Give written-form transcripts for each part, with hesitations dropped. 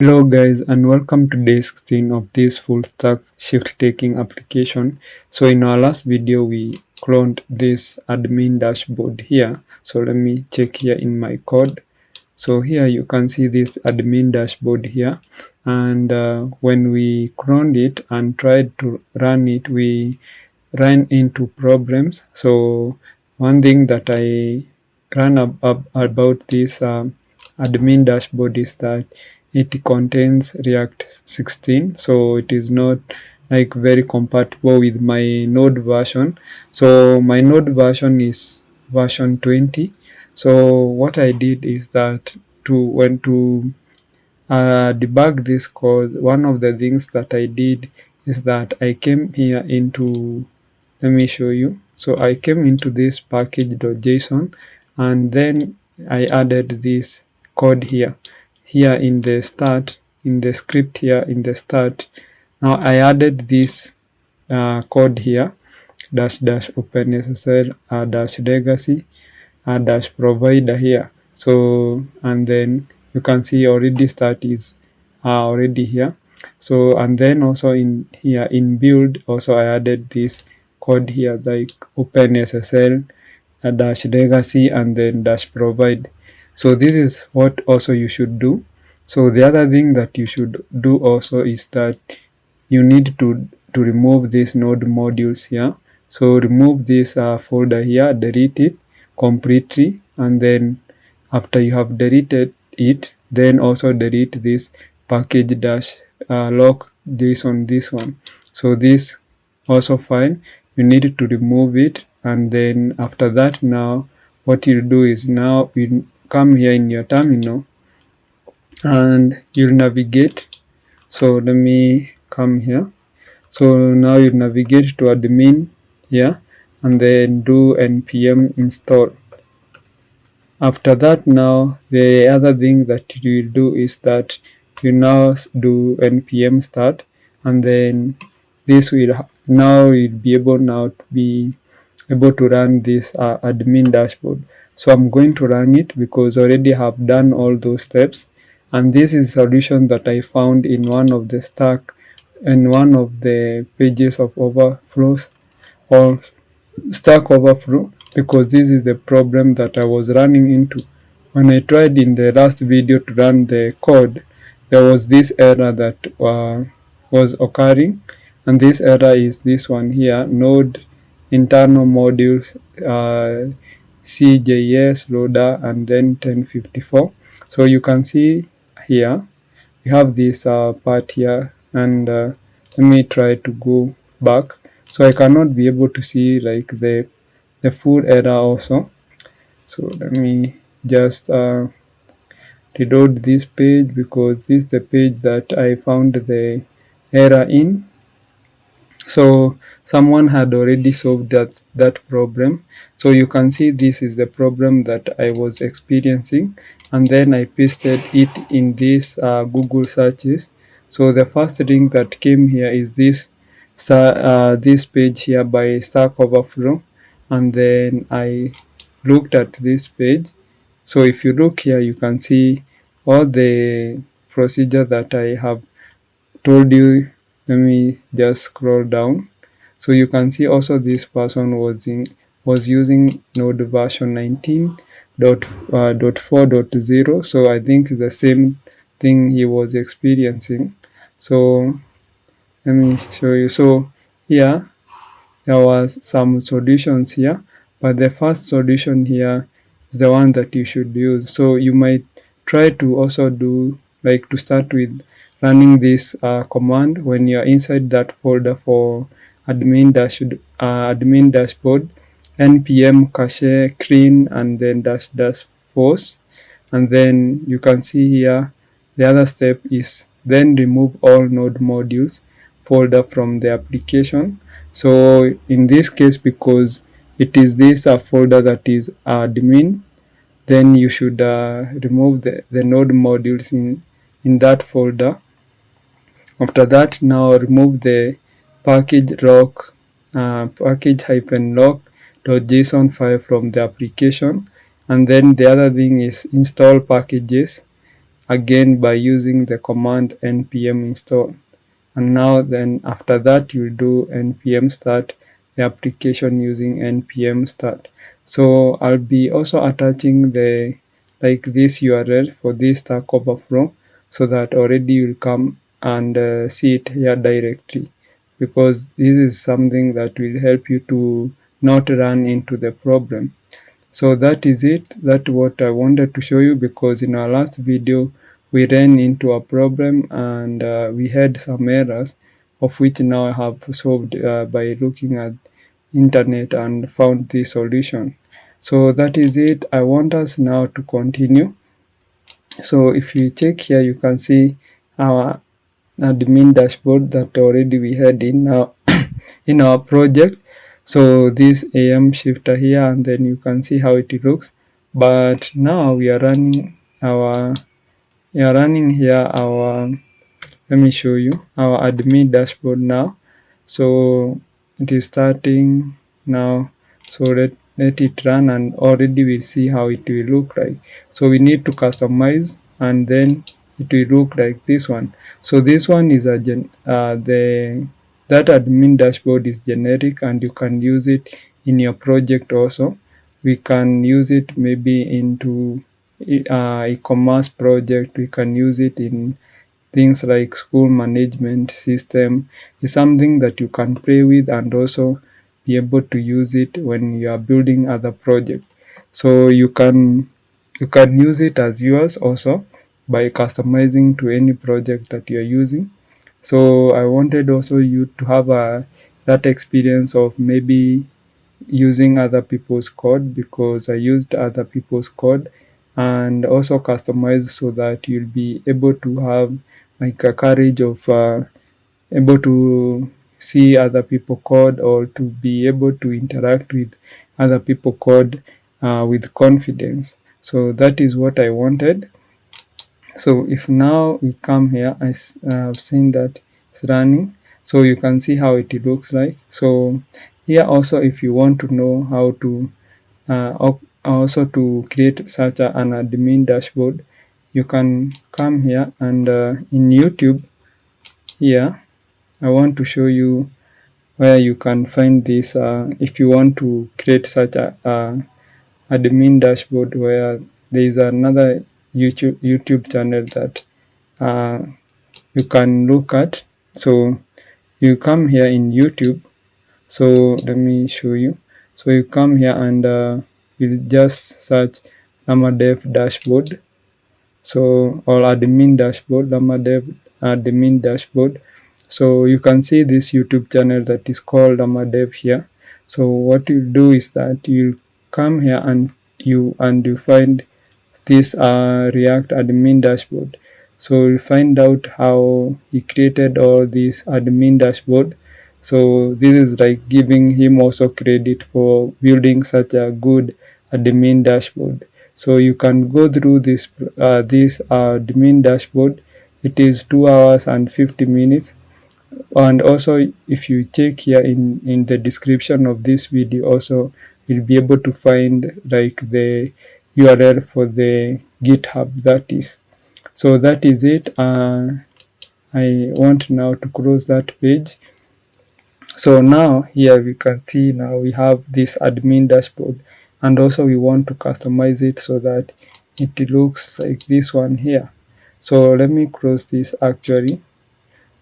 Hello guys, and welcome to day 16 of this full stack shift taking application. So in our last video we cloned this admin dashboard here. So let me check here in my code. So here you can see this admin dashboard here, and when we cloned it and tried to run it, we ran into problems. So one thing that I ran up about this admin dashboard is that it contains React 16, so it is not like very compatible with my Node version. So my Node version is version 20. So what I did is that to debug this code, one of the things that I did is that I came here into, let me show you. So I came into this package.json, and then I added this code here in the start, in the script here in the start. Now I added this code here, dash openssl dash legacy dash provider here. So and then you can see already start is already here. So and then also in here in build also I added this code here, like openssl dash legacy and then dash provide. So this is what also you should do. So the other thing that you should do also is that you need to remove these node modules here. So remove this folder here, delete it completely, and then after you have deleted it, then also delete this package dash lock json, this one. So this also fine, you need to remove it, and then after that, now what you do is now you come here in your terminal and you'll navigate. So let me come here. So now you navigate to admin here and then do npm install. After that, now the other thing that you will do is that you now do npm start, and then this will now you'll be able now to be able to run this admin dashboard. So I'm going to run it because already have done all those steps, and this is a solution that I found in one of the pages of overflows or Stack Overflow, because this is the problem that I was running into. When I tried in the last video to run the code, there was this error that was occurring, and this error is this one here, node internal modules CJS loader and then 1054. So you can see here we have this part here, and let me try to go back. So I cannot be able to see like the full error also. So let me just reload this page, because this is the page that I found the error in. So someone had already solved that problem. So you can see this is the problem that I was experiencing, and then I pasted it in this Google searches. So the first thing that came here is this page here by Stack Overflow, and then I looked at this page. So if you look here, you can see all the procedure that I have told you. Let me just scroll down. So you can see also this person was using Node version 19.4.0. So I think the same thing he was experiencing. So let me show you. So here there was some solutions here, but the first solution here is the one that you should use. So you might try to also do, like, to start with running this command when you're inside that folder for admin dashboard, npm cache clean and then dash force, and then you can see here the other step is then remove all node modules folder from the application. So in this case, because it is this folder that is admin, then you should remove the node modules in that folder. After that, now remove the package lock package-lock.json file from the application, and then the other thing is install packages again by using the command npm install. And now then after that you'll do npm start the application using npm start. So I'll be also attaching the this URL for this Stack Overflow, so that already you'll come and see it here directly, because this is something that will help you to not run into the problem. So that is it. That's what I wanted to show you, because in our last video we ran into a problem and we had some errors, of which now I have solved by looking at internet and found the solution. So that is it. I want us now to continue. So if you check here, you can see our admin dashboard that already we had in our in our project. So this AM shifter here, and then you can see how it looks. But now we are running here our, let me show you our admin dashboard now. So it is starting now. So let it run, and already we'll see how it will look like. So we need to customize, and then it will look like this one. So this one is a that admin dashboard is generic, and you can use it in your project also. We can use it maybe into e-commerce project. We can use it in things like school management system. Is something that you can play with and also be able to use it when you are building other projects. So you can use it as yours also by customizing to any project that you are using. So I wanted also you to have that experience of maybe using other people's code, because I used other people's code and also customized so that you'll be able to have like a courage of able to see other people code, or to be able to interact with other people code with confidence. So that is what I wanted. So if now we come here, I've seen that it's running, so you can see how it looks like. So here also, if you want to know how to also to create such an admin dashboard, you can come here and in YouTube here I want to show you where you can find this if you want to create such a admin dashboard, where there is another YouTube channel that uh, you can look at. So you come here in YouTube. So let me show you. So you come here and you just search Dev dashboard. So or admin dashboard, Dev admin dashboard. So you can see this YouTube channel that is called Dev here. So what you do is that you come here and you find this React admin dashboard. So we'll find out how he created all this admin dashboard. So this is like giving him also credit for building such a good admin dashboard. So you can go through this admin dashboard. It is 2 hours and 50 minutes. And also if you check here in the description of this video also, you'll be able to find like the URL for the GitHub that is. So that is it. I want now to close that page. So now here we can see now we have this admin dashboard, and also we want to customize it so that it looks like this one here. So let me close this actually,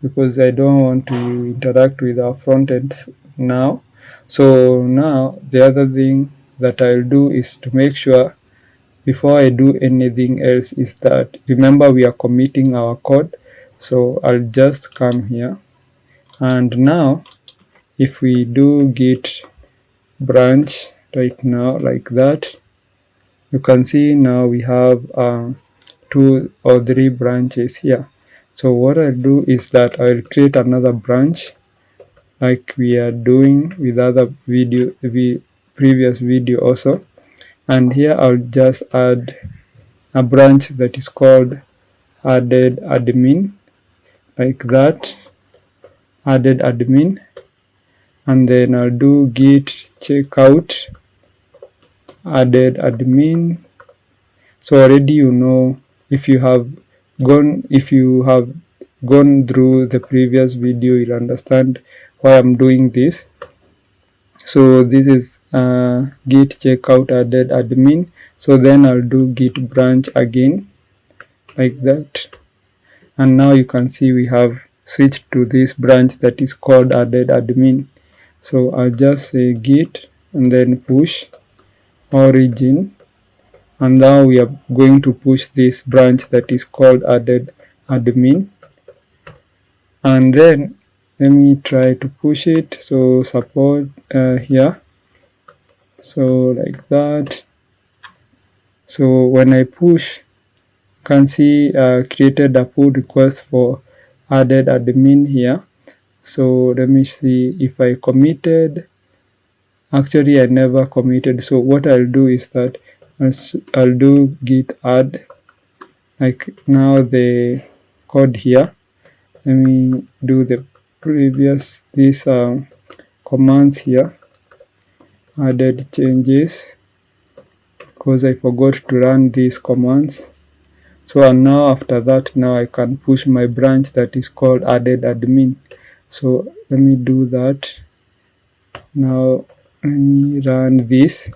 because I don't want to interact with our front end now. So now the other thing that I'll do is to make sure before I do anything else is that, remember, we are committing our code. So I'll just come here, and now if we do git branch right now like that, you can see now we have 2 or 3 branches here. So what I'll do is that I'll create another branch like we are doing with other previous video also, and here I'll just add a branch that is called added admin, like that, added admin, and then I'll do git checkout added admin. So already you know, if you have if you have gone through the previous video, you'll understand why I'm doing this. So this is git checkout added admin. So then I'll do git branch again, like that. And now you can see we have switched to this branch that is called added admin. So I'll just say git and then push origin, and now we are going to push this branch that is called added admin. And then let me try to push it. So support here, so like that. So when I push, you can see created a pull request for added admin here. So let me see if I committed. Actually, I never committed. So what I'll do is that I'll do git add, like now the code here. Let me do the previous these commands here, added changes, because I forgot to run these commands. So and now after that, now I can push my branch that is called added admin. So let me do that. Now let me run this,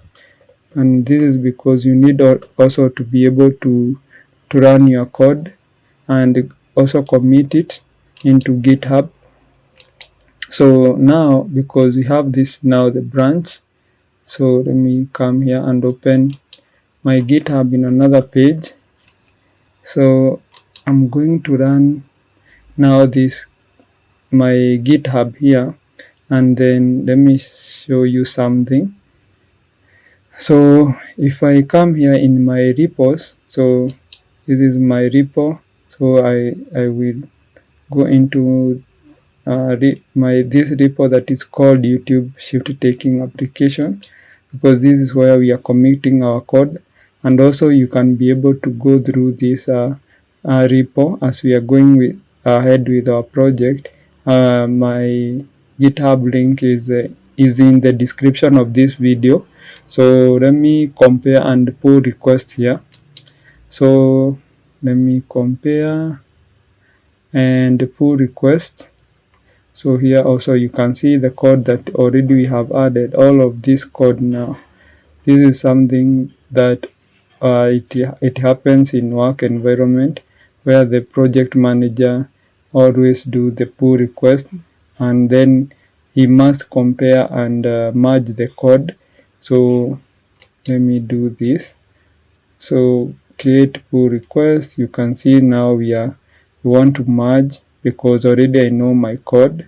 and this is because you need also to be able to run your code and also commit it into GitHub. So now because we have this now the branch, so let me come here and open my GitHub in another page. So I'm going to run now this my GitHub here, and then let me show you something. So if I come here in my repos, so this is my repo. So I will go into this repo that is called YouTube shift taking application, because this is where we are committing our code. And also you can be able to go through this repo as we are going ahead with our project. My GitHub link is in the description of this video. So let me compare and pull request here. So let me compare and pull request. So here also you can see the code that already we have added, all of this code now. This is something that it happens in work environment, where the project manager always do the pull request, and then he must compare and merge the code. So let me do this. So create pull request. You can see now we want to merge, because already I know my code,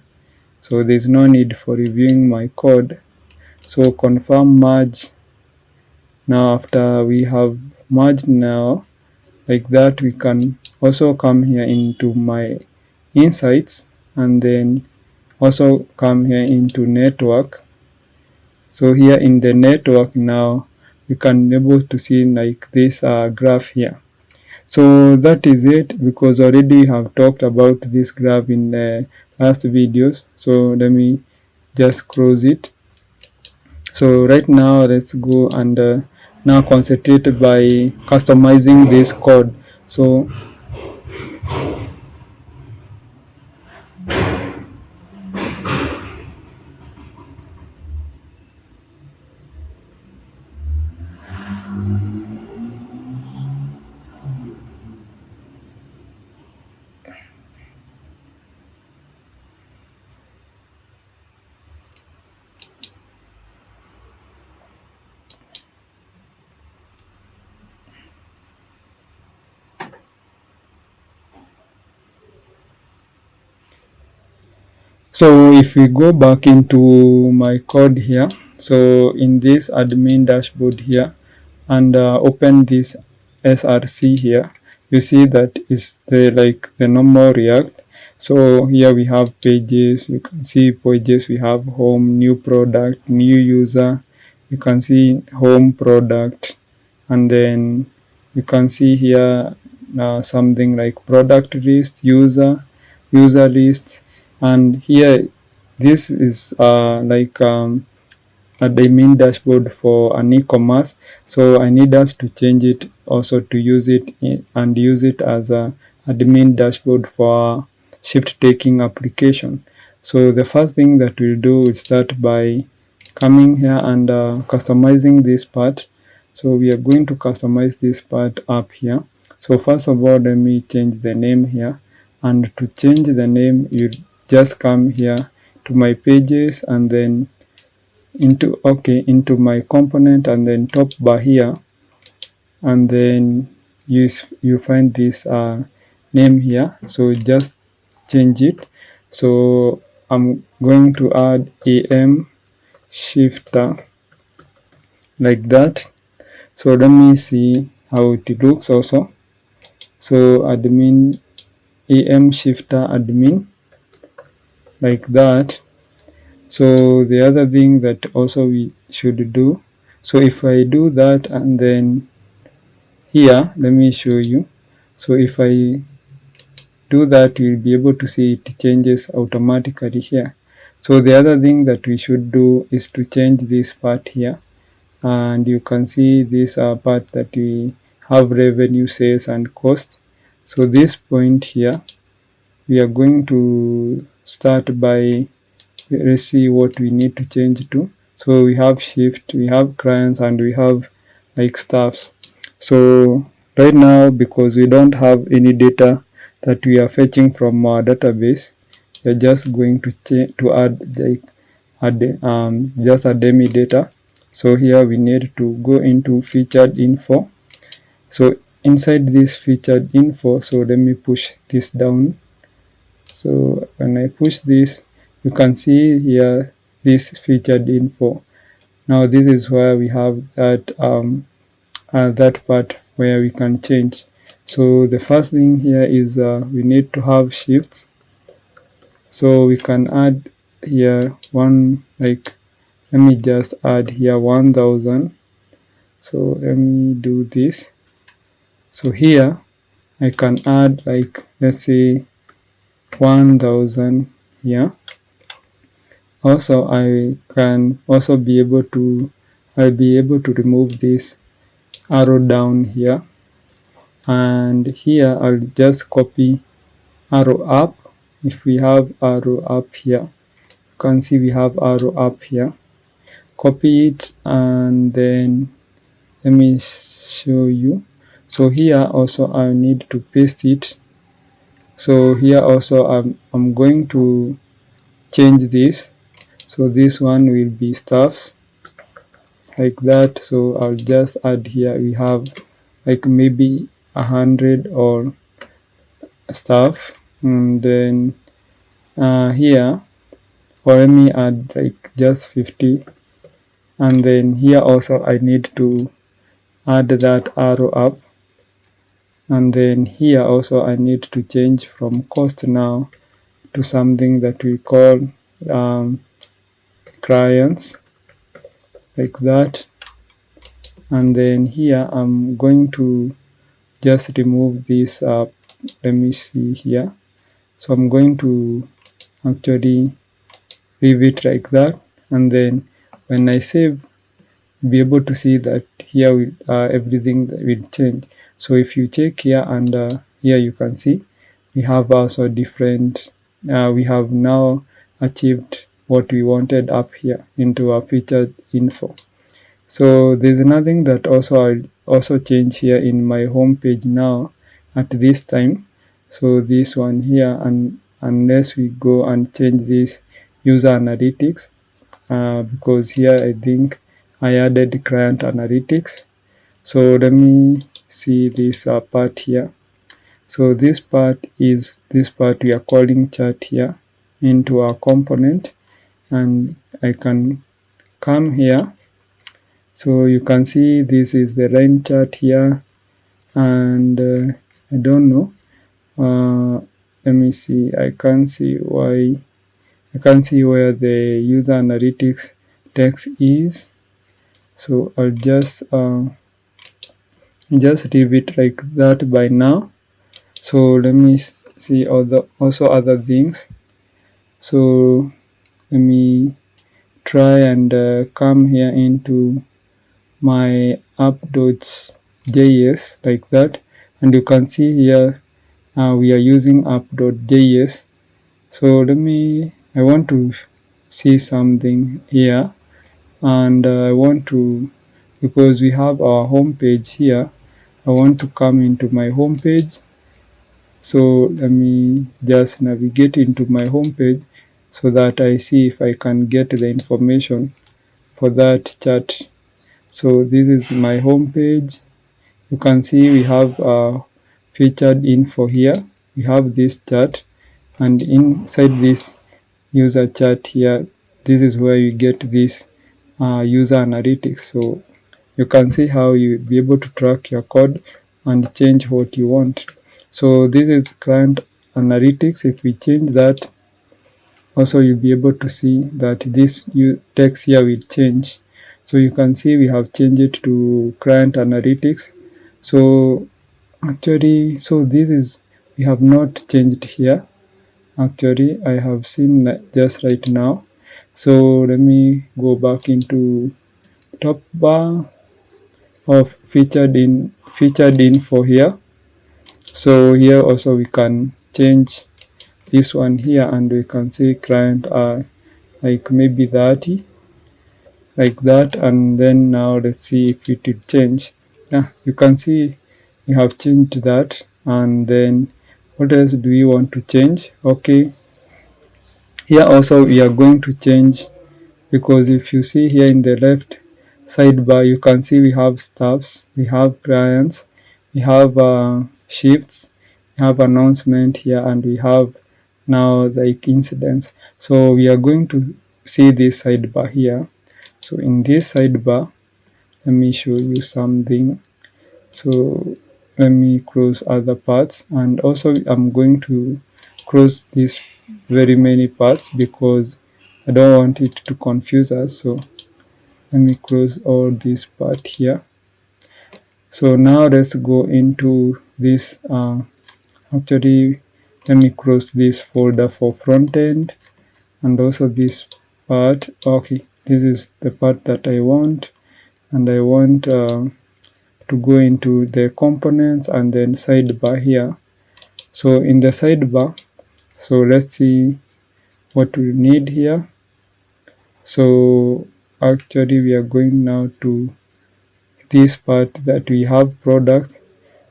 so there's no need for reviewing my code. So confirm merge. Now after we have merged now, like that, we can also come here into my insights, and then also come here into network. So here in the network now, we can be able to see like this graph here. So that is it, because already we have talked about this graph in the last videos. So let me just close it. So right now let's go and now concentrate by customizing this code. So if we go back into my code here, so in this admin dashboard here, and open this src here, you see that is like the normal React. So here we have pages. You can see pages. We have home, new product, new user. You can see home, product, and then you can see here something like product list, user list. And here this is like a admin dashboard for an e-commerce. So I need us to change it also to use it and use it as a admin dashboard for our shift taking application. So the first thing that we'll do is start by coming here and customizing this part. So we are going to customize this part up here. So first of all, let me change the name here, and to change the name, you just come here to my pages and then into my component, and then top bar here, and then you find this name here. So just change it. So I'm going to add am shifter like that. So let me see how it looks also. So admin, am shifter admin, like that. So the other thing that also we should do, so if I do that, and then here let me show you. So if I do that, you'll be able to see it changes automatically here. So the other thing that we should do is to change this part here, and you can see this part that we have revenue, sales and cost. So this point here, we are going to start by, let's see what we need to change to. So we have shift, we have clients, and we have like staffs. So right now, because we don't have any data that we are fetching from our database, we're just going to add like just a demi data. So here we need to go into featured info. So inside this featured info, so let me push this down. So when I push this, you can see here this featured info. Now this is where we have that part where we can change. So the first thing here is we need to have shifts. So we can add here one, like, let me just add here 1000. So let me do this. So here I can add, like, let's say 1000 here. Also I can also be able to, I'll be able to remove this arrow down here, and here I'll just copy arrow up. If we have arrow up here, you can see we have arrow up here. Copy it, and then let me show you. So here also I need to paste it. So here also I'm going to change this. So this one will be staffs, like that. So I'll just add here, we have like maybe 100 or staff, and then here, or let me add like just 50, and then here also I need to add that arrow up, and then here also I need to change from cost now to something that we call clients, like that. And then here I'm going to just remove this let me see here. So I'm going to actually leave it like that, and then when I save, be able to see that here everything will change. So if you check here, and here you can see we have also different, we have now achieved what we wanted up here into our featured info. So there's nothing that I'll also change here in my home page now at this time. So this one here, and unless we go and change this user analytics, because here I think I added client analytics. So let me see this part here. So this part is this part we are calling chart here into our component, and I can come here. So you can see this is the line chart here, and I don't know. Let me see. I can't see why. I can't see where the user analytics text is. So I'll just leave it like that by now. So let me see also other things. So let me try and come here into my app.js like that, and you can see here we are using app.js. So I want to see something here, and I want to, because we have our home page here, I want to come into my home page. So let me just navigate into my home page so that I see if I can get the information for that chart. So this is my home page. You can see we have featured info here. We have this chart, and inside this user chart here, this is where you get this user analytics. So you can see how you'll be able to track your code and change what you want. So this is client analytics. If we change that, also you'll be able to see that this text here will change. So you can see we have changed it to client analytics. So actually, so this is, we have not changed here. Actually, I have seen just right now. So let me go back into top bar of featured info here. So here also we can change this one here, and we can see client are like maybe 30, like that. And then now let's see if it will change. Yeah, you can see we have changed that. And then what else do we want to change? Okay, here also we are going to change, because if you see here in the left sidebar, you can see we have staffs, we have clients, we have shifts, we have announcement here, and we have now like incidents. So we are going to see this sidebar here. So in this sidebar, let me show you something. So let me close other parts, and also I'm going to close these very many parts because I don't want it to confuse us. So let me close all this part here. So now let's go into this. Actually, let me close this folder for front end, and also this part. Okay, this is the part that I want, and I want to go into the components and then sidebar here. So in the sidebar, so let's see what we need here. So actually we are going now to this part that we have products,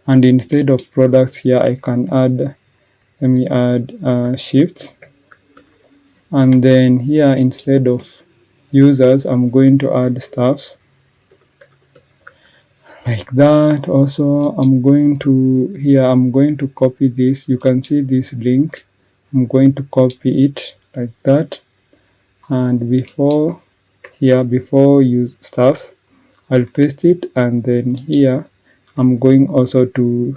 and instead of products here I can add, let me add shifts, and then here instead of users I'm going to add staffs, like that. Also I'm going to, here I'm going to copy this. You can see this link, I'm going to copy it like that, and before use staffs I'll paste it, and then here I'm going also to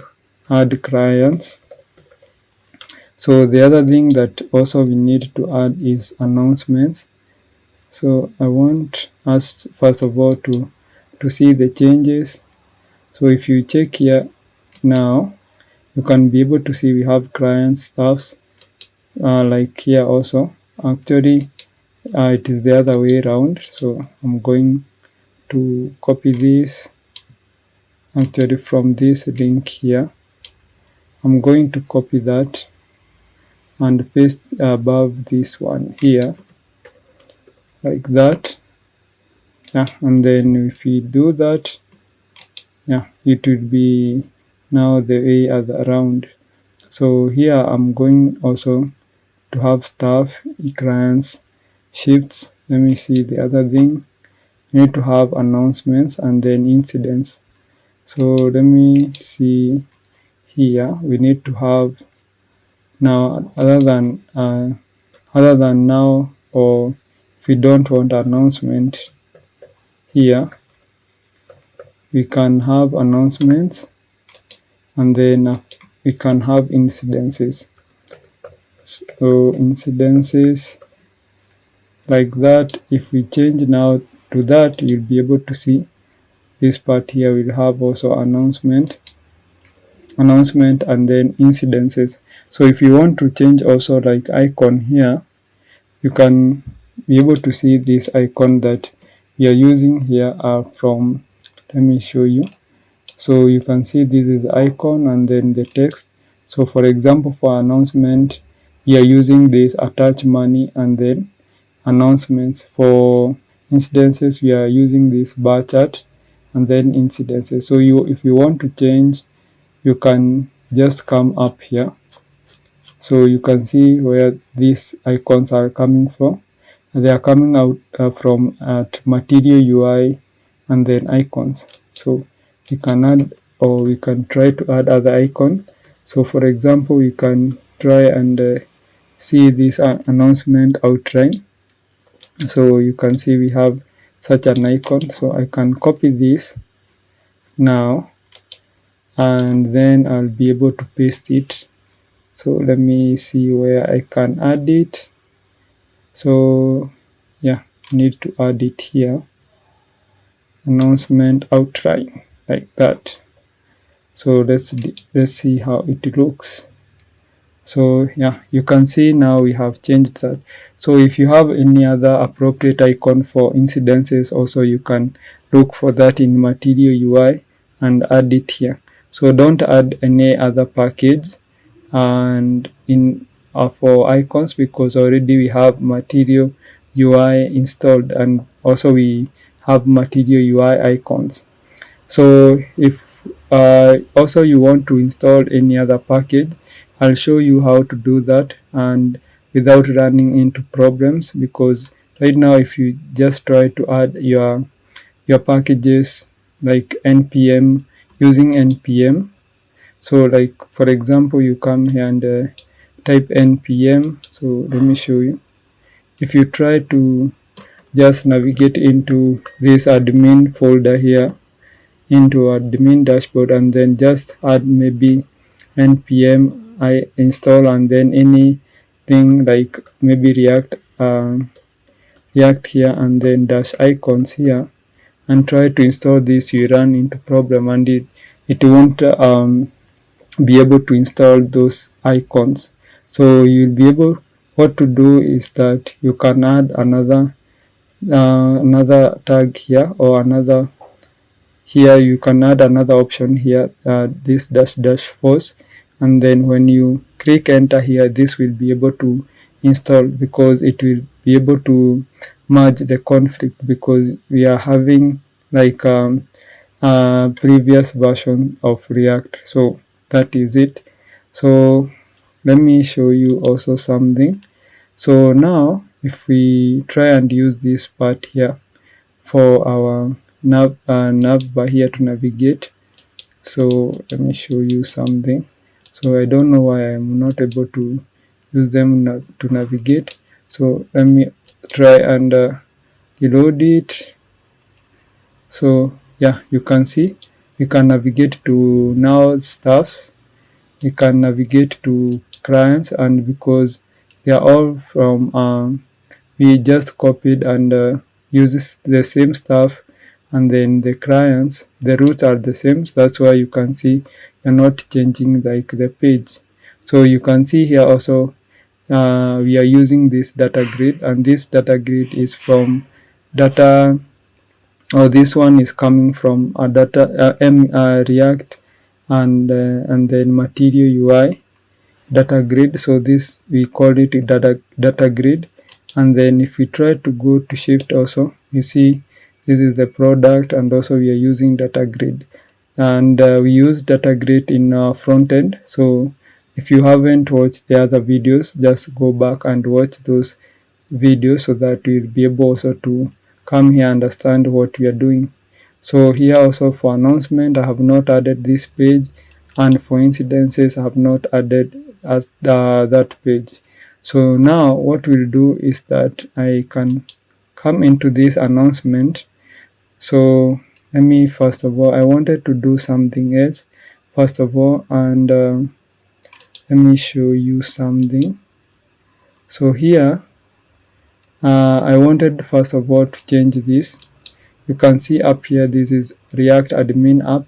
add clients. So the other thing that also we need to add is announcements. So I want us first of all to see the changes. So if you check here now, you can be able to see we have client staffs, like here also. Actually it is the other way around. So I'm going to copy this. Actually from this link here, I'm going to copy that and paste above this one here, like that. Yeah, and then if we do that, yeah, it will be now the way around. So here I'm going also to have staff, clients, shifts. Let me see the other thing. You need to have announcements and then incidents. So let me see here. We need to have now, other than now, or if we don't want announcement here, we can have announcements, and then we can have incidences. So incidences, like that. If we change now to that, you'll be able to see this part here will have also announcement, and then incidences. So if you want to change also like icon here, you can be able to see this icon that we are using here from, let me show you. So you can see this is the icon, and then the text. So for example, for announcement, we are using this attach money, and then announcements. For incidences, we are using this bar chart and then incidences. So if you want to change, you can just come up here. So you can see where these icons are coming from. They are coming out from at material UI and then icons. So we can add, or we can try to add other icon. So for example, we can try and see this announcement outline. So you can see we have such an icon. So I can copy this now, and then I'll be able to paste it. So let me see where I can add it. So yeah, need to add it here. Announcement outline, like that. So let's see how it looks. So yeah, you can see now we have changed that. So if you have any other appropriate icon for incidences, also you can look for that in material UI and add it here. So don't add any other package and in for icons, because already we have material UI installed, and also we have material UI icons. So if also you want to install any other package, I'll show you how to do that and without running into problems, because right now if you just try to add your packages like npm using npm, so like for example, you come here and type npm. So let me show you. If you try to just navigate into this admin folder here, into admin dashboard, and then just add maybe npm I install, and then anything like maybe react here, and then dash icons here, and try to install this, you run into problem, and it won't be able to install those icons. So you'll be able, what to do is that you can add another tag here, or another here you can add another option here, this dash force, and then when you click enter here, this will be able to install, because it will be able to merge the conflict, because we are having like a previous version of React. So that is it. So let me show you also something. So now if we try and use this part here for our nav bar here to navigate. So let me show you something. So I don't know why I'm not able to use them to navigate. So let me try and reload it. So yeah, you can see we can navigate to now staffs, we can navigate to clients, and because they are all from we just copied and uses the same stuff, and then the clients, the roots are the same. So that's why you can see you're not changing like the page. So you can see here also we are using this data grid, and this data grid is from data, or this one is coming from a React and then material UI data grid. So this we call it a data grid. And then if we try to go to shift also, you see this is the product, and also we are using data grid, and we use data grid in our front end. So if you haven't watched the other videos, just go back and watch those videos, so that you'll be able also to come here and understand what we are doing. So here also for announcement, I have not added this page, and for incidences, I have not added that page. So now what we'll do is that I can come into this announcement. So let me, first of all, I wanted to do something else first of all, and let me show you something. So here I wanted first of all to change this. You can see up here this is React admin app,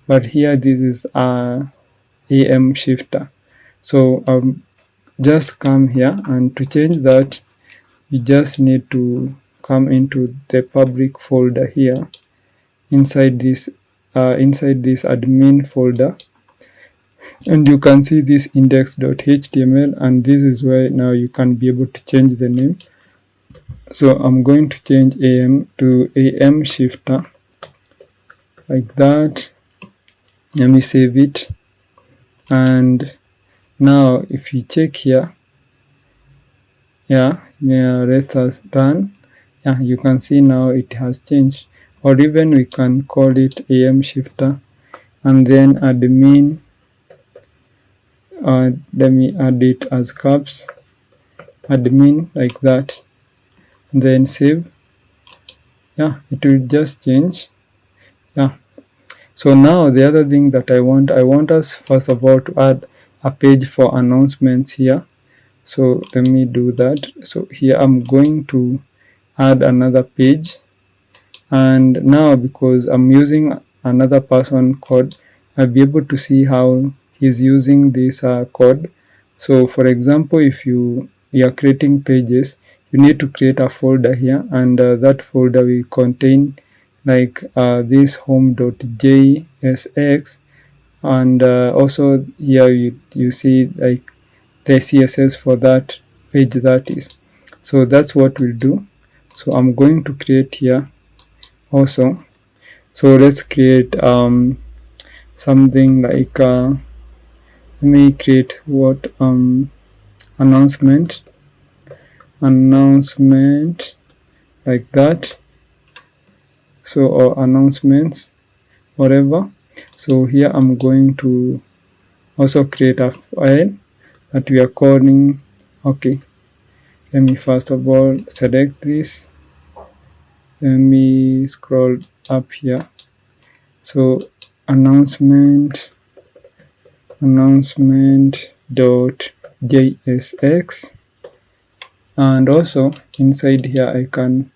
but here this is AM shifter. So just come here, and to change that you just need to come into the public folder here inside this admin folder. and you can see this index.html, and this is where now you can be able to change the name. So I'm going to change AM to AM shifter, like that. Let me save it. And now if you check here, let us run. You can see now it has changed, or even we can call it AM shifter, and then admin, let me add it as caps, admin, like that, and then save. It will just change. So now the other thing that I want us first of all to add a page for announcements here. So let me do that. So here I'm going to add another page, and now because I'm using another person code, I'll be able to see how he's using this code. So for example, if you are creating pages, you need to create a folder here, and that folder will contain like this home.jsx, and also here you see like the CSS for that page, that is. So that's what we'll do. So I'm going to create here also. So let's create something like let me create what announcement, like that. So, or announcements, whatever. So here I'm going to also create a file that we are calling. Okay, let me first of all select this. Let me scroll up here. So announcement.jsx, and also inside here I can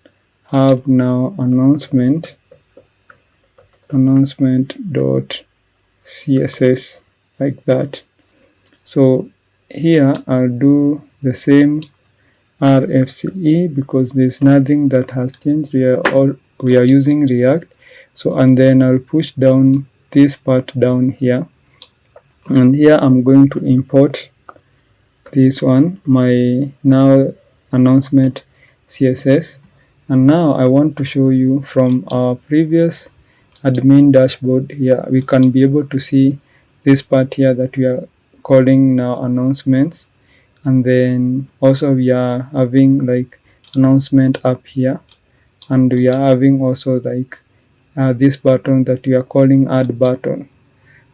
have now announcement.css, like that. So here I'll do the same RFCE because there's nothing that has changed. We are using React. So, and then I'll push down this part down here, and here I'm going to import this one, my now announcement CSS. And now I want to show you from our previous admin dashboard here, we can be able to see this part here that we are calling now announcements, and then also we are having like announcement up here, and we are having also like this button that we are calling add button.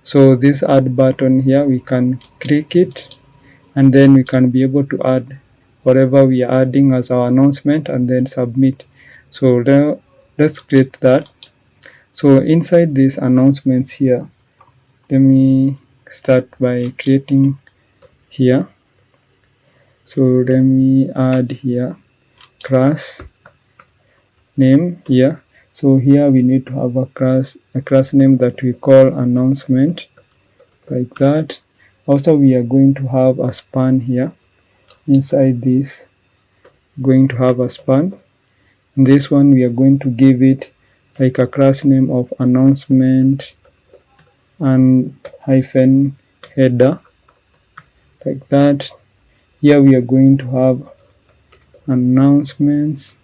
So this add button here, we can click it, and then we can be able to add whatever we are adding as our announcement, and then submit. So let's create that. So inside these announcements here, let me start by creating here. So let me add here class name here. So here we need to have a class name that we call announcement, like that. Also we are going to have a span here. Inside this, going to have a span. In this one we are going to give it like a class name of announcement and hyphen header, like that. Here we are going to have announcements,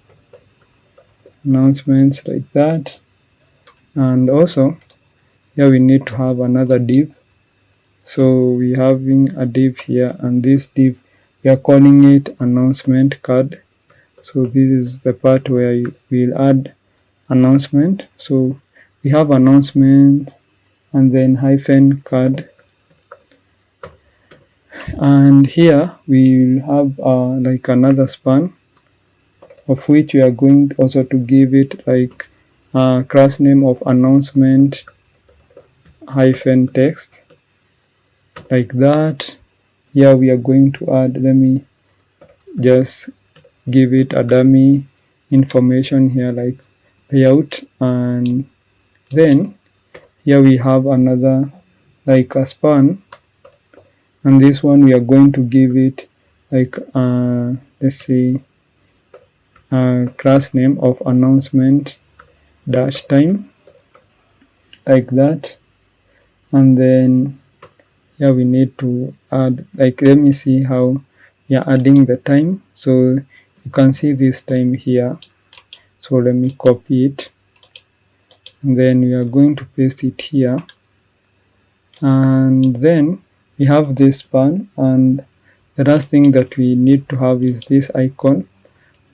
like that. And also here we need to have another div. So we having a div here, and this div we are calling it announcement card. So this is the part where we'll add announcement. So we have announcement and then hyphen card, and here we will have like another span, of which we are going also to give it like a class name of announcement hyphen text, like that. Here we are going to add, let me just give it a dummy information here like layout, and then here we have another like a span, and this one we are going to give it like let's say class name of announcement dash time, like that. And then here we need to add, like, let me see how we are adding the time. So you can see this time here. So let me copy it, and then we are going to paste it here, and then we have this span, and the last thing that we need to have is this icon,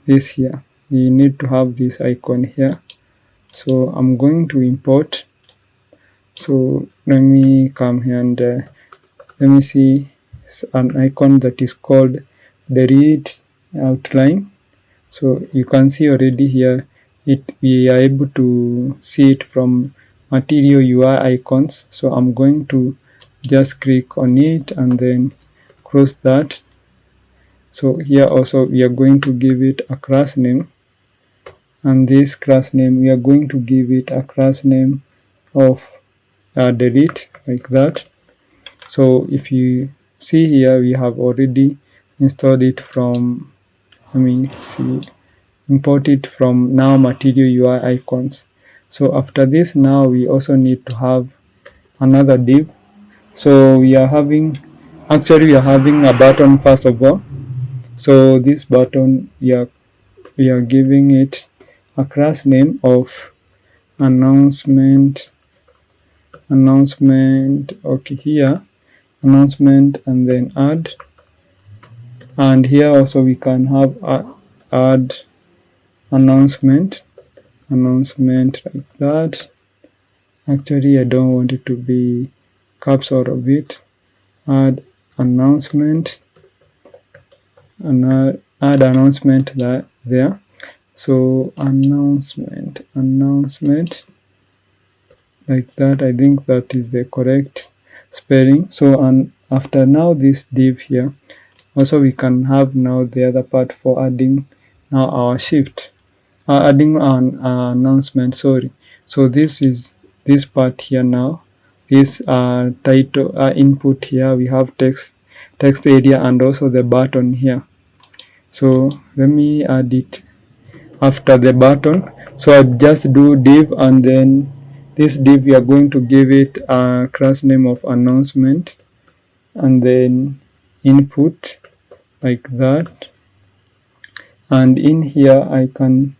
this here. We need to have this icon here. So I'm going to import. So let me come here and let me see an icon that is called delete outline. So you can see already here, we are able to see it from material UI icons. So I'm going to just click on it and then close that. So here also we are going to give it a class name, and this class name we are going to give it a class name of delete, like that. So if you see here, we have already installed it from, let me see, import it from now material UI icons. So after this, now we also need to have another div. So we are having a button first of all. So this button, we are giving it a class name of announcement. Okay, here announcement, and then add, and here also we can have add announcement, like that. Actually, I don't want it to be caps out of it. Add announcement, and add announcement there. So announcement, like that. I think that is the correct spelling. So, and after now this div here, also we can have now the other part for adding now our shift, adding an announcement, sorry. So this is this part here now. This title input here, we have text area and also the button here. So let me add it after the button. So I just do div, and then this div we are going to give it a class name of announcement, and then input, like that. And in here I can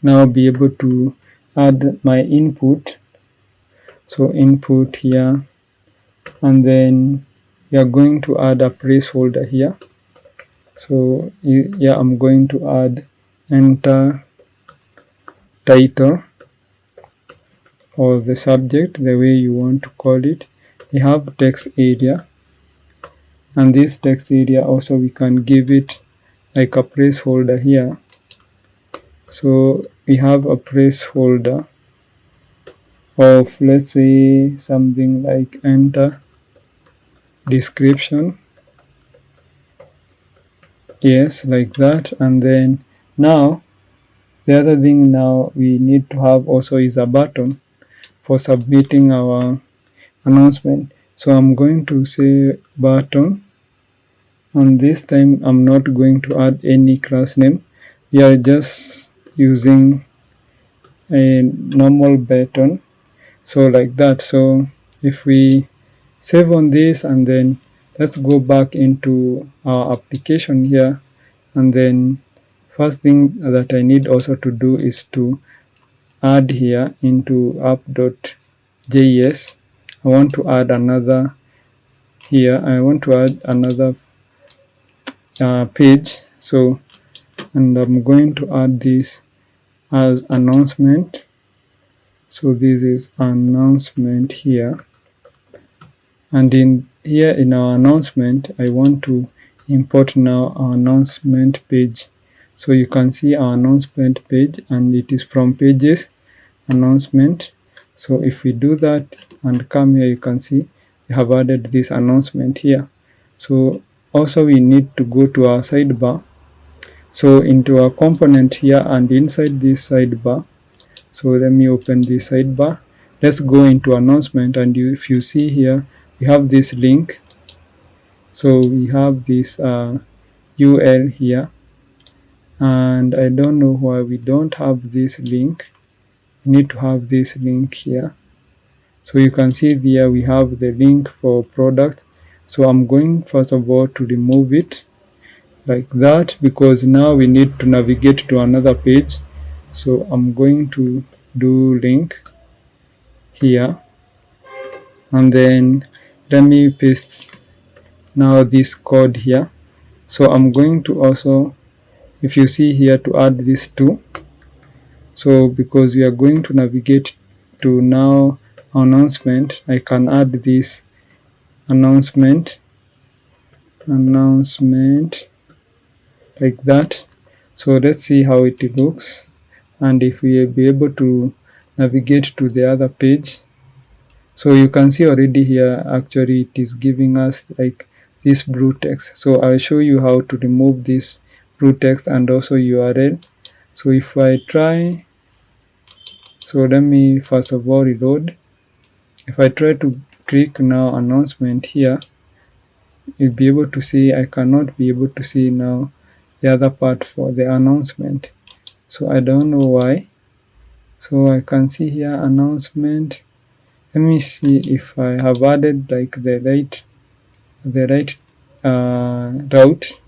now be able to add my input. So input here, and then we are going to add a placeholder here. So yeah, I'm going to add enter title, or the subject, the way you want to call it. We have text area, and this text area also we can give it like a placeholder here. So we have a placeholder of, let's say, something like enter description, yes, like that. And then now the other thing now we need to have also is a button for submitting our announcement. So I'm going to say button, and this time I'm not going to add any class name. We are just using a normal button, so like that. So if we save on this, and then let's go back into our application here, and then first thing that I need also to do is to add here into app.js. I want to add another here. I want to add another page. So, and I'm going to add this as announcement. So this is announcement here, and in here in our announcement, I want to import now our announcement page. So you can see our announcement page, and it is from pages announcement. So if we do that and come here, you can see we have added this announcement here. So also we need to go to our sidebar, so into our component here, and inside this sidebar, so let me open this sidebar. Let's go into announcement, and if you see here, we have this link. So we have this UL here, and I don't know why we don't have this link. We need to have this link here. So you can see there we have the link for product, So I'm going first of all to remove it like that, because now we need to navigate to another page. So I'm going to do link here, and then let me paste now this code here. So I'm going to also, if you see here, to add this too. So because we are going to navigate to now announcement, I can add this announcement like that. So let's see how it looks, and if we will be able to navigate to the other page. So you can see already here, actually it is giving us like this blue text. So I'll show you how to remove this blue text and also URL. So if I try, so let me first of all reload. If I try to click now announcement here, you'll be able to see I cannot be able to see now the other part for the announcement. So I don't know why. So I can see here announcement. Let me see if I have added like the right route.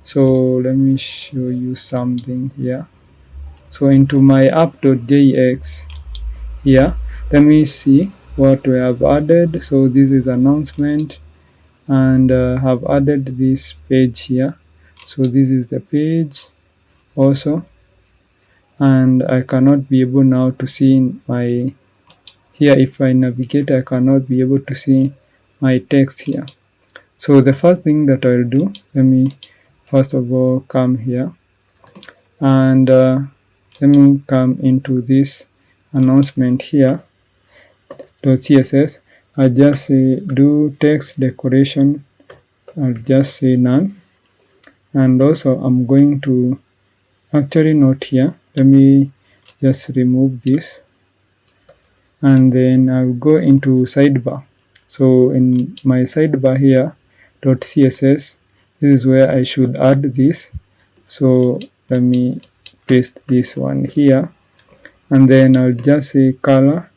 So let me show you something here. So into my app.jx here, let me see what we have added. So this is announcement, and have added this page here. So this is the page also, and I cannot be able now to see my here. If I navigate, I cannot be able to see my text here. So the first thing that I'll do, let me first of all come here, and let me come into this announcement here .css. I just say do text decoration, I'll just say none, and also I'm going to actually not here, let me just remove this, and then I'll go into sidebar. So in my sidebar here .css, this is where I should add this. So let me paste this one here, and then I'll just say color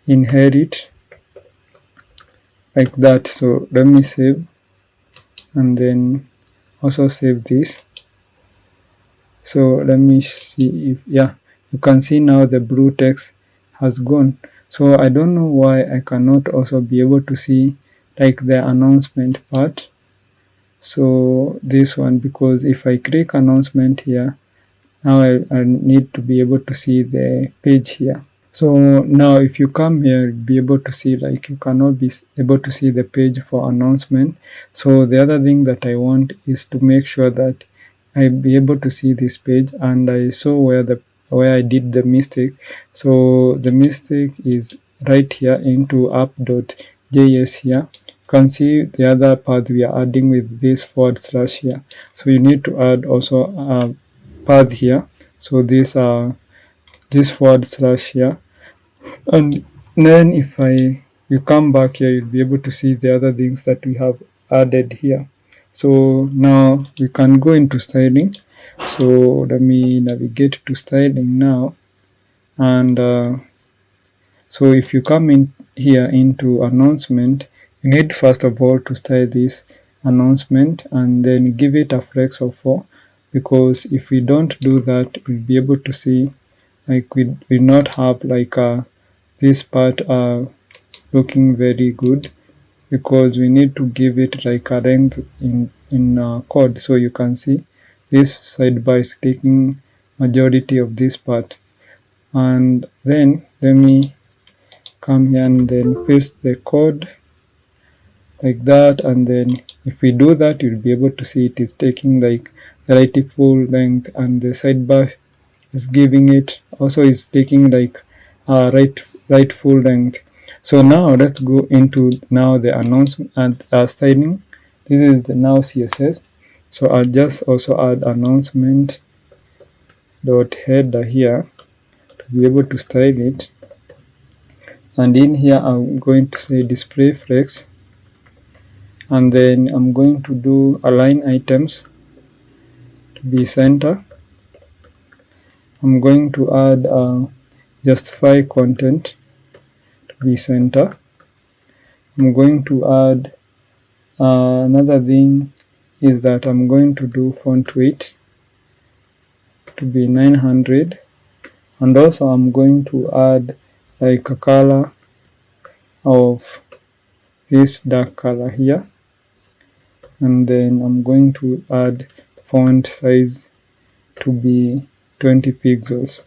inherit like that. So let me save, and then also save this. So let me see if, yeah, you can see now the blue text has gone. So I don't know why I cannot also be able to see like the announcement part. So this one, because if I click announcement here, now I need to be able to see the page here. So now if you come here, you'll be able to see like you cannot be able to see the page for announcement. So the other thing that I want is to make sure that I be able to see this page, and I saw where I did the mistake. So the mistake is right here into app.js here. You can see the other path we are adding with this / here. So you need to add also a path here. So this / here, and then if you come back here, you'll be able to see the other things that we have added here. So now we can go into styling. So let me navigate to styling now, and so if you come in here into announcement, you need first of all to style this announcement and then give it a flex of 4, because if we don't do that, we'll be able to see like we not have like this part looking very good, because we need to give it like a length in code. So you can see this sidebar is taking majority of this part, and then let me come here and then paste the code like that, and then if we do that, you'll be able to see it is taking like the right full length, and the sidebar is giving it also is taking like right full length. So now let's go into now the announcement and styling. This is the now CSS. So I'll just also add announcement dot header here to be able to style it, and in here I'm going to say display flex, and then I'm going to do align items to be center. I'm going to add justify content to be center. I'm going to add Another thing is that I'm going to do font weight to be 900, and also I'm going to add like a color of this dark color here, and then I'm going to add font size to be 20 pixels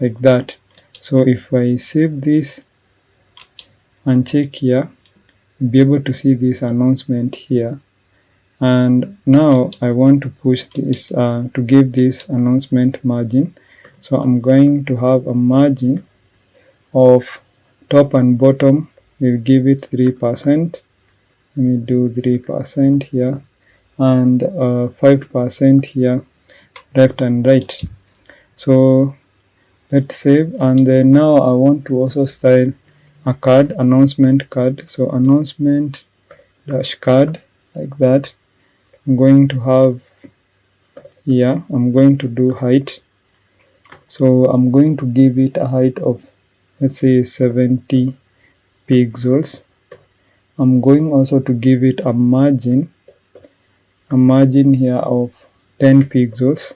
like that. So if I save this and check here, you'll be able to see this announcement here. And now I want to push this to give this announcement margin. So I'm going to have a margin of top and bottom. We'll give it 3%. Let me do 3% here, and 5% here, left and right. So let's save, and then now I want to also style a card, announcement card. So announcement dash card, like that. I'm going to have here, I'm going to do height. So I'm going to give it a height of, let's say, 70 pixels. I'm going also to give it a margin here of 10 pixels.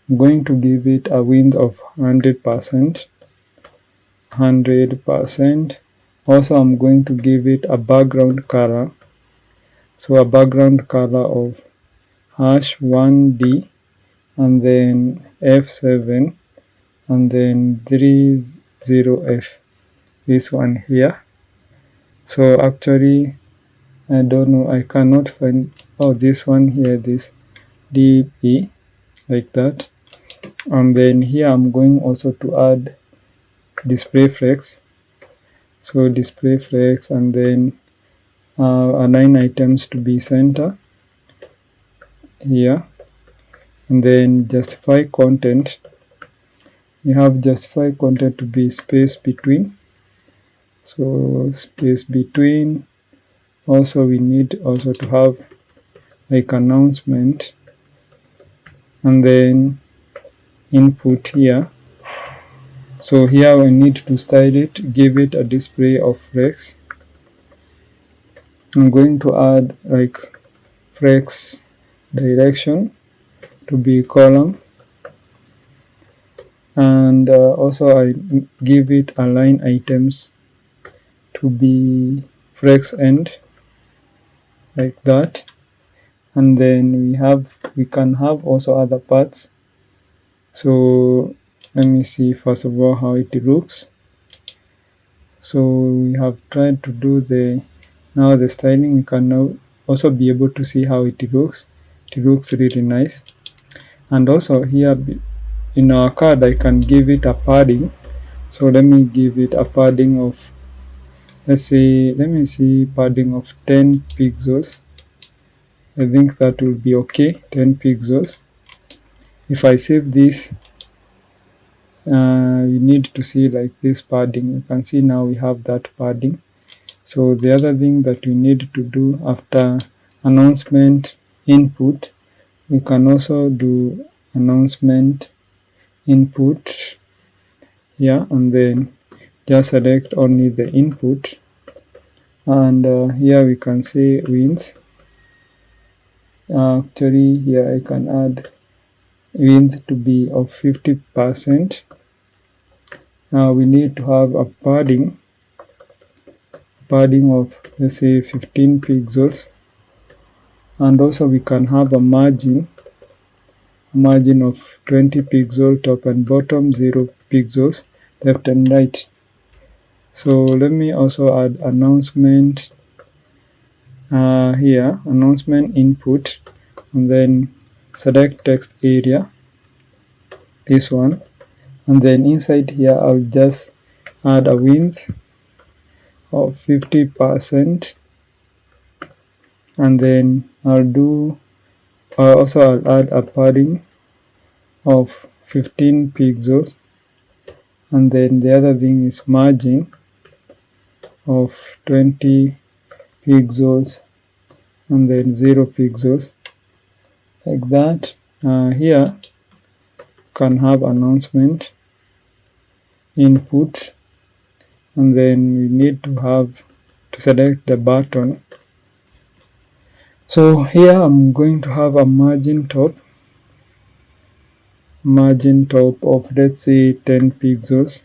I'm going to give it a width of 100%. Also, I'm going to give it a background color. So a background color of #1D, and then F7, and then 30F, this one here. So actually, I don't know, I cannot find, oh, this one here, this DP, like that. And then here I'm going also to add display flex. So display flex, and then align items to be center here, and then justify content. You have justify content to be space between. So space between. Also we need also to have like announcement, and then input here. So here we need to style it, give it a display of flex. I'm going to add like flex direction to be column, and also I give it align items to be flex end, like that. And then we can have also other parts. So let me see first of all how it looks. So we have tried to do now the styling. You can now also be able to see how it looks. It looks really nice. And also here in our card, I can give it a padding. So let me give it a padding of, let me see, padding of 10 pixels. I think that will be okay, 10 pixels. If I save this, you need to see like this padding. You can see now we have that padding. So the other thing that we need to do after announcement input, we can also do announcement input here, and then just select only the input, and here we can say width. Actually here I can add width to be of 50%. Now we need to have a padding of, let's say, 15 pixels, and also we can have a margin of 20 pixels top and bottom, 0 pixels left and right. So let me also add announcement here, announcement input, and then select text area, this one, and then inside here I'll just add a width of 50%, and then I'll add a padding of 15 pixels, and then the other thing is margin of 20 pixels, and then 0 pixels, like that. Here can have announcement input, and then we need to select the button. So here I'm going to have a margin top of, let's say, 10 pixels.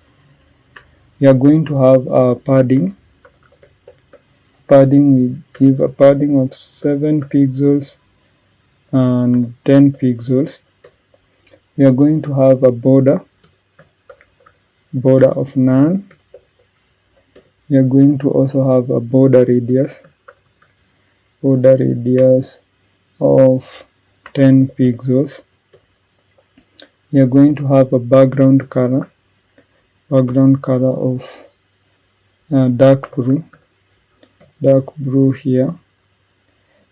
We are going to have a padding. We give a padding of 7 pixels and 10 pixels. We are going to have a border of none. We are going to also have a border radius of 10 pixels. We are going to have a background color of dark blue here.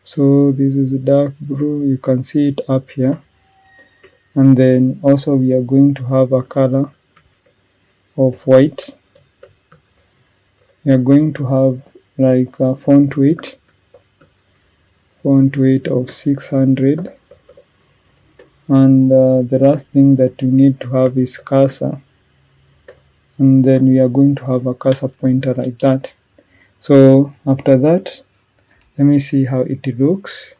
So this is a dark blue, you can see it up here. And then also we are going to have a color of white. We are going to have like a font weight of 600. And the last thing that you need to have is cursor. And then we are going to have a cursor pointer like that. So after that, let me see how it looks.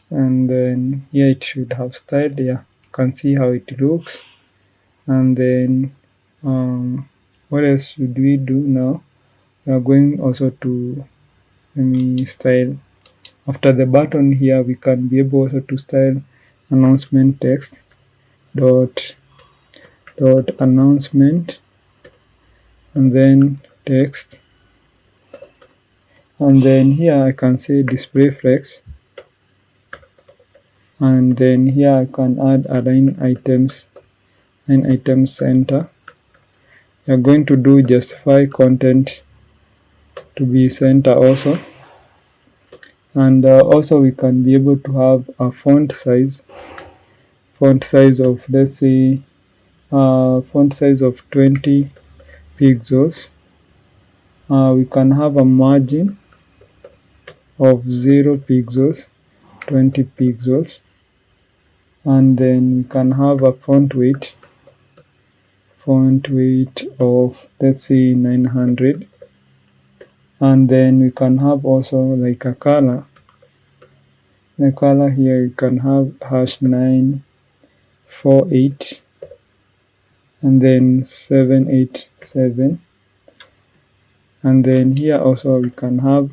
And then here it should have style. Yeah, you can see how it looks. And then what else should we do now? We are going also to, let me style. After the button here, we can be able also to style announcement text dot announcement, and then text. And then here I can say display flex. And then here I can add align items center. We are going to do justify content to be center also. And also we can be able to have a font size of, let's say, font size of 20 pixels. We can have a margin of 0 pixels, 20 pixels. And then we can have a font weight of, let's say, 900. And then we can have also like a color. The color here you can have #948 and then 787. And then here also we can have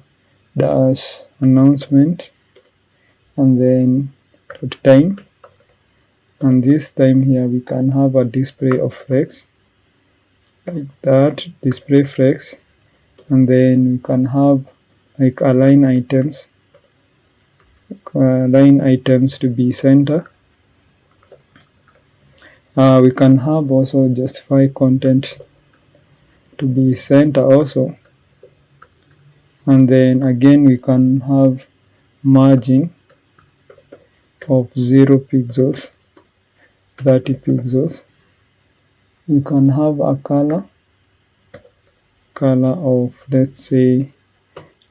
dash announcement and then time. And this time here we can have a display of flex like that, display flex. And then we can have like align items to be center. We can have also justify content to be center also. And then again we can have margin of 0 pixels, 30 pixels. We can have a color of, let's say,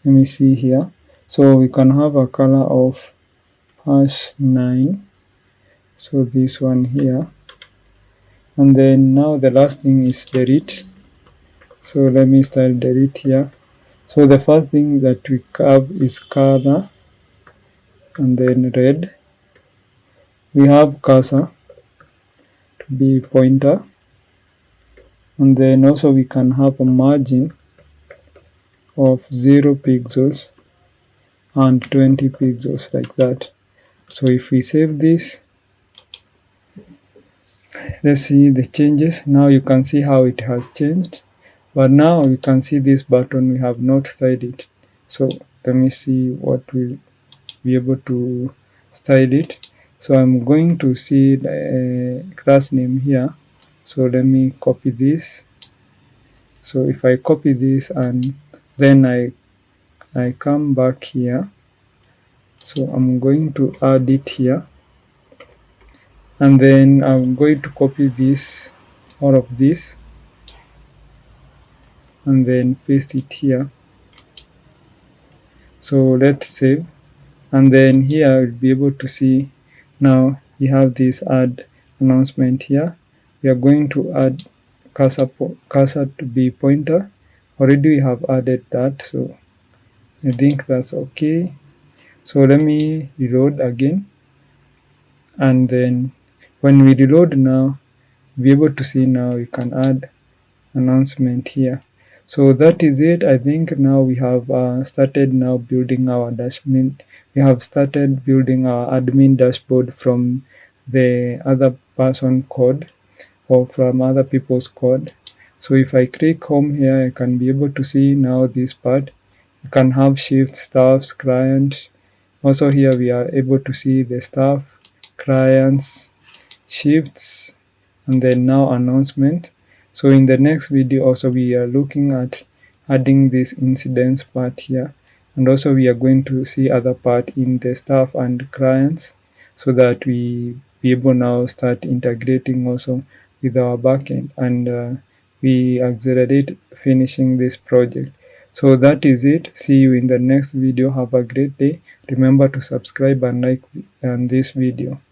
let me see here. So we can have a color of #9. So this one here. And then now the last thing is delete. So let me style delete here. So the first thing that we have is color and then red. We have cursor to be pointer. And then also we can have a margin of 0 pixels and 20 pixels like that. So if we save this, let's see the changes. Now you can see how it has changed. But now you can see this button, we have not styled it. So let me see what will be able to style it. So I'm going to see the class name here. So let me copy this. So if I copy this and then I come back here, so I'm going to add it here. And then I'm going to copy this, all of this, and then paste it here. So let's save. And then here we'll be able to see now we have this add announcement here. We are going to add cursor to be pointer. Already we have added that, so I think that's okay. So let me reload again, and then when we reload now, be able to see now we can add announcement here. So that is it. I think now we have started now building our dashboard. We have started building our admin dashboard from the other person code or from other people's code. So if I click home here, I can be able to see now this part. You can have shift, staffs, client. Also here we are able to see the staff, clients, shifts, and then now announcement. So in the next video also we are looking at adding this incidents part here, and also we are going to see other part in the staff and clients, so that we be able now start integrating also with our backend, and we accelerate finishing this project. So that is it. See you in the next video. Have a great day. Remember to subscribe and like this video.